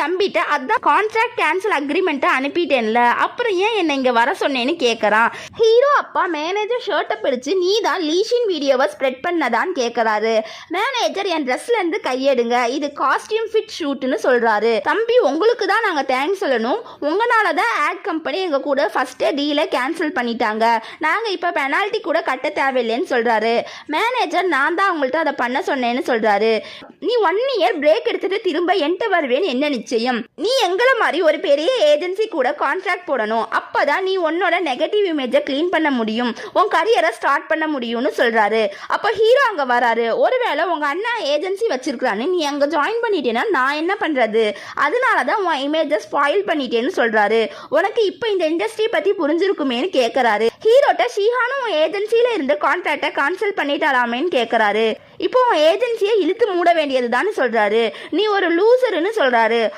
தம்பிட்ட அதான் contract cancel அக்ரிமெண்ட்டை அனுப்பிட்டேன்ல, அப்புறம் ஏன் என்னை இங்கே வர சொன்னேன்னு கேட்குறான். ஹீரோ அப்பா மேனேஜர் ஷர்ட்டை பிடிச்சு நீ தான் லீஷின் வீடியோவை ஸ்ப்ரெட் பண்ணதான்னு கேட்குறாரு. மேனேஜர் என் ட்ரெஸ்லேருந்து கையெடுங்க, இது காஸ்டியூம் ஃபிட் ஷூட்னு சொல்கிறாரு. தம்பி உங்களுக்கு தான் நாங்கள் தேங்க்ஸ் சொல்லணும், உங்களால தான் ஆட் கம்பெனி எங்கள் கூட ஃபஸ்ட்டே டீலை கேன்சல் பண்ணிட்டாங்க, நாங்கள் இப்போ பெனால்ட்டி கூட கட்ட தேவையில்லைன்னு சொல்கிறாரு. மேனேஜர் நான் தான் உங்கள்கிட்ட அதை பண்ண சொன்னேன்னு சொல்கிறாரு. நீ 1 இயர் பிரேக் எடுத்துட்டு திரும்ப என்கிட்ட வருவேன்னு என்ன நிச்சயம்? நீ எங்களை மாதிரி ஒரு பெரிய ஏஜென்சி கூட கான்ட்ராக்ட் போடணும், அப்போதான் நீ உன்னோட நெகட்டிவ் இமேஜை க்ளீன் பண்ண முடியும், உன் கரியரை ஸ்டார்ட் பண்ண முடியும்னு சொல்கிறாரு. அப்போ ஹீரோ அங்கே வராரு. ஒருவேளை உங்கள் அண்ணா ஏஜென்சி வச்சிருக்கிறான்னு நீ அங்கே ஜாயின் பண்ணிட்டேன்னா நான் என்ன பண்ணுறது, அதனால தான் உன் இமேஜை ஸ்பாயில் பண்ணிட்டேன்னு சொல்கிறாரு. உனக்கு இப்போ இந்த இண்டஸ்ட்ரி பற்றி புரிஞ்சிருக்குமேன்னு கேட்குறாரு. ஹீரோட்ட ஷீஹானும் உன் ஏஜென்சியில் இருந்து கான்ட்ராக்டை கேன்சல் பண்ணிட்டாலாமேன்னு கேட்குறாரு. இப்போ உன் ஏஜென்சியை இழுத்து மூட வேண்டியது தானே சொல்கிறாரு. நீ ஒரு லூசருன்னு சொல்கிறாரு.